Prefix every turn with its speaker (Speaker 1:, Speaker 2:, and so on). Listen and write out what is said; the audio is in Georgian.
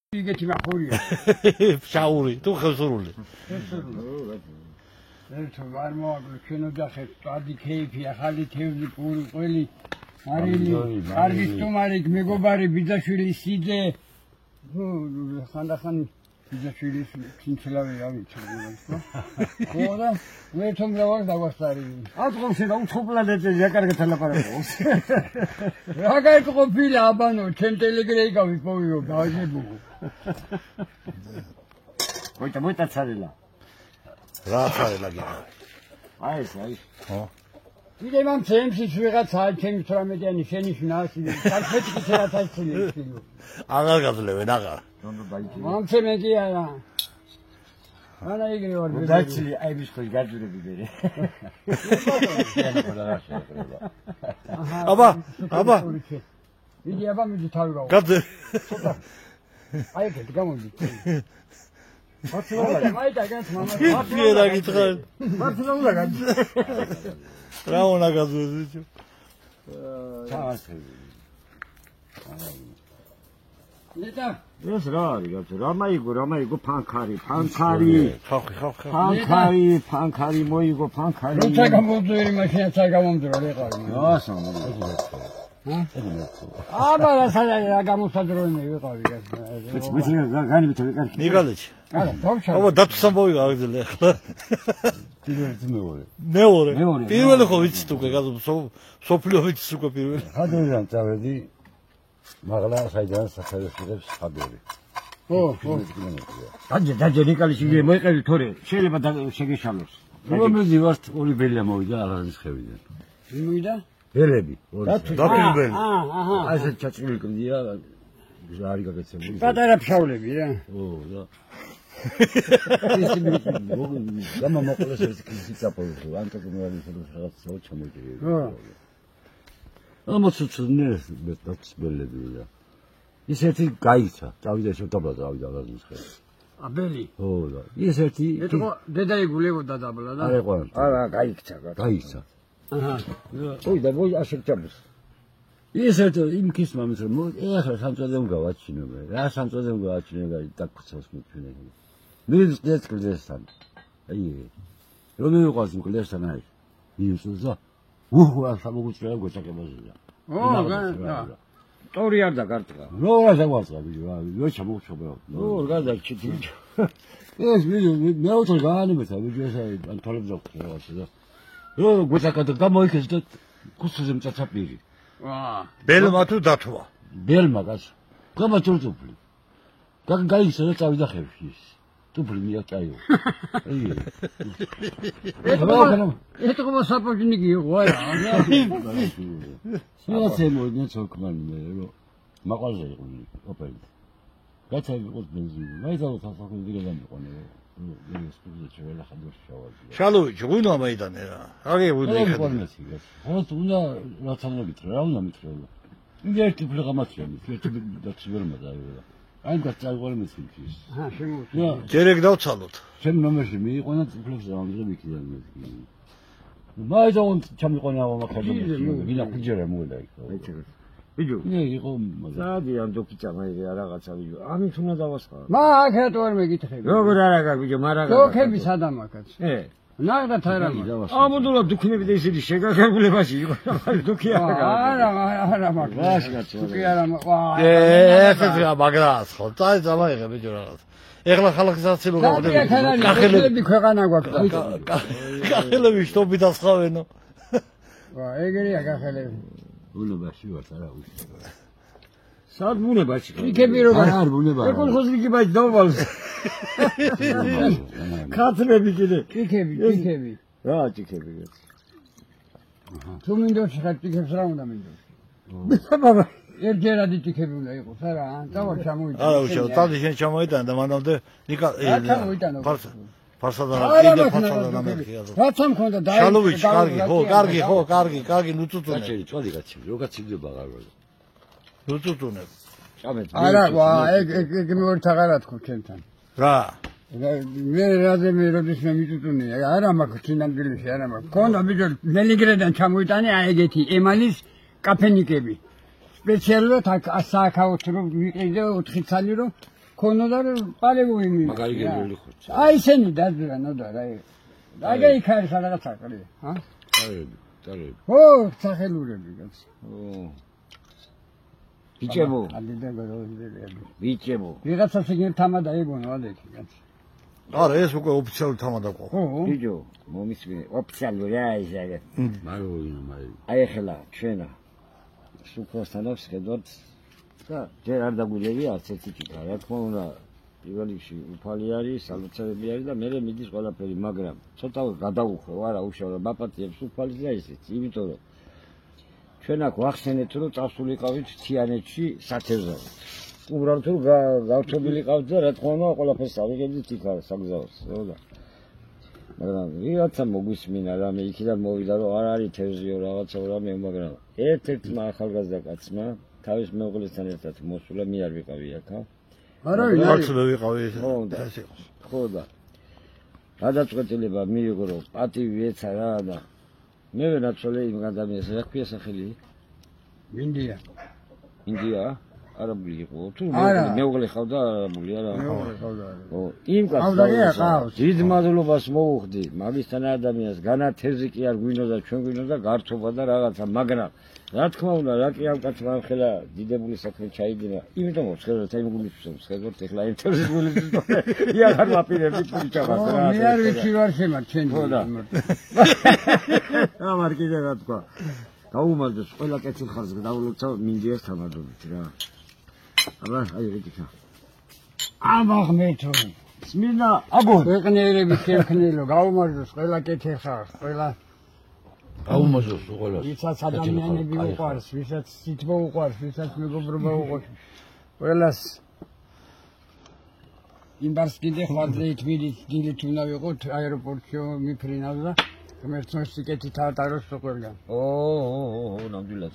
Speaker 1: იგეთი მახურია.
Speaker 2: შაური, თუ ხევსურული.
Speaker 1: ერთო არ მოაკლო ჩვენო დახეთ, კარგი ქეიფი, ახალი თევზი, პური, ყველი, მარილი, კარგი სტუმარი, მეგობარი, ბიძაშვილი, სიძე. ხანდახან ბიძაშვილის ჩინჩილავი ავიცი. ხო და ერთო მრავალ დაგვასწარი. ატყობ შენ უცხოპლად ეწევი, რა კარგად ალაპარაკობს. რა გაიგო ყოფილა აბანო, ჩემ ტელეგრამი გავიპოვიო, გაჟებო. მოიცა ცარელა.
Speaker 2: რა ცარელა გიყავი?
Speaker 1: აი. ხო. იდე მამ ჩემს ვიღაცა ჩემს 18-იანი შენიშნაში, კარფეთი ცერათაცილი ისინო.
Speaker 2: აღარ გაძლევენ, აღარ.
Speaker 1: მამ ჩემეთი არა. ანა იგრი ვარ.
Speaker 3: დაცილი აი მისხი გაძურები მე.
Speaker 2: აბა.
Speaker 1: იდი აბა მიდი თავი გავა.
Speaker 2: გაძე.
Speaker 1: აი ეგეთ გამოდი. მაითა განს მამა.
Speaker 2: რა გითხარ?
Speaker 1: მართლა გაძე.
Speaker 2: რა უნდა გაძვეძე?
Speaker 3: ჩაასე.
Speaker 1: ნეტა
Speaker 3: ეს რა არის გაწე? რა მაიგო ფანქარი.
Speaker 2: ხავხი.
Speaker 3: ფანქარი მოიგო ფანქარი.
Speaker 1: როცა გამომძვერი მაშინაც არ გამომძრო რეყავი.
Speaker 3: ასამა.
Speaker 1: აბა რა გამოსადროინე ვიყავი ეს.
Speaker 3: მეც განიბით ვიყარ.
Speaker 2: ნიგალეჩი.
Speaker 1: არა, დავშავ.
Speaker 2: აბა დათვსამბოვი გავიგზელე ახლა. მეორე. პირველი ხო ვიცით უკვე სოფლიო ვიცით უკვე პირველი.
Speaker 3: ხადერიდან წავედი. მაგლა საიდან სახელმწიფოს ხადერი.
Speaker 1: ხო.
Speaker 3: დაჯე ნიკალის იგივე მოიყევი თორე შეიძლება შეგეშალოს. რომელი ვართ ორი ბელია მოვიდა აღარისხევიდან.
Speaker 1: მივიდა?
Speaker 3: ბელები.
Speaker 2: დაფილბელი.
Speaker 3: აი ეს ჩაჭრილი კრდია არის გაგეცებული.
Speaker 1: პატარა ფშავლები რა.
Speaker 3: ო და გამა მოყოლეს ეს კიცაპოლო ანტაკომერალის რაღაც ჩამოჭრილი.
Speaker 1: ხო.
Speaker 3: ამოცუცნე დაცბელები და ისეთი გაიცა წავიდა შევტაბლა წავიდა აღარისხევი.
Speaker 1: აბელი.
Speaker 3: ო და ისეთი
Speaker 1: ეთქო დედა იგულეგო დადაბლა და
Speaker 3: არა გაიცა.
Speaker 1: აჰა.
Speaker 3: ой და მოი ასეჭაბს. ისეთი იმ ქის მამის რომ ეხლა სამწოდემ გავაჩინო მე. რა სამწოდემ გავაჩინე და დაკუცავს მეჩვენე. მე ეს კლდესთან. აი რომ მეყვას კლდესთან აი. იუსუზა. უჰა სამოგუჭრა გოჭაკებაზია.
Speaker 1: ო გა. ტორი არ დაგარტყა.
Speaker 3: ნო რა შეგვაწყა ბიჭო რა. ნო ჩამოუჩობო. ნო ორგადა ჩიტი. ეს მე უთხარ გაანებეთა ბიჭო ეს ან თოლებს აქვს რაღაცა და რო გოჭაკად გამოიქეს და კუსზე მწაცაპირი.
Speaker 1: ვა.
Speaker 2: ბელმა თუ დათვა.
Speaker 3: ბელმა გას. გამაჭურწუფლი. გაიგცა და წავიდა ხევში. ტუფლი მიაკაიო.
Speaker 1: ეთქო საფოჯნიკი იყო არა.
Speaker 3: სიაცე მოიდნენ ცოლკმანი მე რომ მაყვალზე იყო ოპერი. გაცა იყო ბენზინი. მაიძავ სასახლის დიგა მიყვანე. ეს სტუდია შევალა ხანდოს შავაზი.
Speaker 2: შალოვიჩი, გუნდა მაიდანე რა. აგე გუნდა იქა.
Speaker 3: ხო უნდა რაცანა მითხრა, რა უნდა მითხრა. ინდა ერთი ფლე გამაცემი, ერთი დაცვერმა დაივა. აი გაწაიღვალე მეთქის.
Speaker 1: აჰა, შემოუწია.
Speaker 2: ჯერეკ დავცალოთ.
Speaker 3: შენ ნომერში მიიყვანა ფლექს ამჟამად იქიდან მეთქი. მაიძავ ჩამიყვანა ამახალო. გინა ფიჯერა მოედა იქ. ბიჯო. ნე იყო მაგრამ. სადი ამ დოკიცა მაიგე რაღაცა ბიჯო. ამით უნდა დავასხა.
Speaker 1: მაგათ ვერ მეკითხები.
Speaker 3: როგორ არა გა ბიჯო, მარაგა.
Speaker 1: დოქები სადამაკაც. ნაღდათ არა.
Speaker 3: ამოდულა დუქნები და ისეთი შეგაგებულებაში იყო. დუქი
Speaker 1: არა მაგ. დუქი არა მაგ.
Speaker 2: ეს მაგრას ხო. წაი წამაიღე ბიჯო რაღაც. ეხლა ხალხის აცილო გავდები.
Speaker 1: კახელები ქვეყანა გვაქვს.
Speaker 2: კახელები შტობი დასხავენო.
Speaker 1: ვა, ეგერია კახელები.
Speaker 3: ბუნებაში ვარ არა უშო. სად ბუნებაში?
Speaker 1: იქები რო
Speaker 3: არ ბუნებაში.
Speaker 1: ეკოლხოზი კი ბაჭ დავვალ.
Speaker 3: ქათმები კიდე.
Speaker 1: იქები.
Speaker 3: რა ჭიქები?
Speaker 1: თუ მინდორში ხარ ჭიქებს რა უნდა მინდორში? ბაბა, ერთჯერადი ჭიქები უნდა იყოს არა? დავა ჩამოიტანე.
Speaker 2: არა უშო, თავი შენ ჩამოიტანე და მანამდე ნიკა
Speaker 1: ჩამოიტანე.
Speaker 2: ფარსადანა კიდე ფარსადანა მერხია.
Speaker 1: რაცა მქონდა და
Speaker 2: შალოვიჩი, კარგი, ნუწუწუნე.
Speaker 3: წვადი კაცი, რო გაცივდება აღარ.
Speaker 2: ნუწუწუნე.
Speaker 3: ჭამეთ.
Speaker 1: არა, ვა, ეგ მე ვერ თაღარა თქო ჩემთან.
Speaker 2: რა?
Speaker 1: მე რაზე მე როდის მე მიწუწუნე, არა მაქვს ჩინამგილში, არა მაქვს. მქონდა ბიჭო, ნელიგრედან ჩამოიტანე აი ეგეთი ემალის კაფენიკები. სპეციალურად აქ სააქაოთ რომ ვიყიდე 4 ცალი რომ ქონოდა პალევოინი.
Speaker 3: მაგარი გერილი ხო.
Speaker 1: აი ისენი დაძრანოდა რა. აი იქ არის რაღაცა ყრი, ჰა?
Speaker 3: ტარები.
Speaker 1: ო, სახელურები კაც.
Speaker 3: ო. ბიჭებო.
Speaker 1: ადიდა გოროები.
Speaker 3: ბიჭებო.
Speaker 1: ვიღაცა შეგერ თამა დაიგონა ადეთი კაც.
Speaker 2: არა, ეს უკვე ოფიციალური თამადა ყო.
Speaker 1: ხო.
Speaker 3: ბიჭო, მომისმე, ოფიციალური აიზაგე. მაგ აი ახლა ჩვენა სუპროსტანებს ხედავთ და ჯერ არ დაგვიძლია არც ერთი ჭიქა, რა თქმა უნდა, პირველ რიგში უფალი არის, სალოცავები არის და მე მიდის ყველაფერი, მაგრამ ცოტა გადაუხო, არა უშავო, ბაპატიებს უფალს და ისიც, იმიტომ რომ ჩვენ აქ ვახსენეთ რომ წავსულიყავით თიანეთში სათევზაოდ. უბრალოდ რომ გავთობილიყავთ და რა თქმა უნდა ყველაფერს ავიღებდით იქ არა საგზაოს, ხო? მაგრამ ვიღაცა მოგვისმინა რამე იქიდან მოვიდა რომ არ არის თევზიო რაღაცა რამე, მაგრამ ერთ-ერთმა ახალგაზრდა კაცმა თავის მეუღლესთან ერთად მოსულა, მე არ ვიყავი აქ.
Speaker 1: არავინ არ
Speaker 2: არც ვერ ვიყავი ეს.
Speaker 3: ხო და გადაწყვეტილება მიიღო რომ პატივი ეცა რა და მე ვენაცვალე იმ ადამიანს რა ქვია სახელი?
Speaker 1: ინდია.
Speaker 3: ინდია? არაბული იყო. თუ მეუღლე ხავდა არაბული არა.
Speaker 1: მეუღლე ხავდა.
Speaker 3: ო, იმ კაცს დიდ მადლობას მოუხდი მაგისთან ადამიანს განათევზი კი არ გვინოდა, ჩვენ გვინოდა გართობა და რაღაცა, მაგრამ რა თქმა უნდა, რა კი ამ კაცმა ხელა დიდებული საქმე ჩაიდინა. იმიტომ რომ შეხედოთ აი მოგულისხმობ, შეხედოთ ეხლა იმ თევზის გულისხმობ. იარ არ ვაპირებდი თული ჩაბას რა.
Speaker 1: მე არ ვიცი ვარ შემარჩენ.
Speaker 3: ხო და. ამარ კიდე რა თქვა. გაუმარჯოს ყველა კეთილ-ხარს დავულოცავ მინდიას თამადობით რა. აბა, აი რიგიქა.
Speaker 1: ამაღმეთო.
Speaker 3: სმინა, აბო.
Speaker 1: ქვეყნიერები შექმნილო, გაუმარჯოს ყველა კეთილ-ხარს, ყველა
Speaker 2: გაუმარჯოს ყველას.
Speaker 1: ვისაც ადამიანები უყვარს, ვისაც სითბო უყვარს, ვისაც მეგობრობა უყვარს. ყველას იმ ბარს კიდე ხვადლი თბილისში დილით უნდა ვიყოთ აეროპორტში მიფრინავს და ღმერთს სიკეთით ატაროს ყველგან.
Speaker 3: ო, ნამდვილად.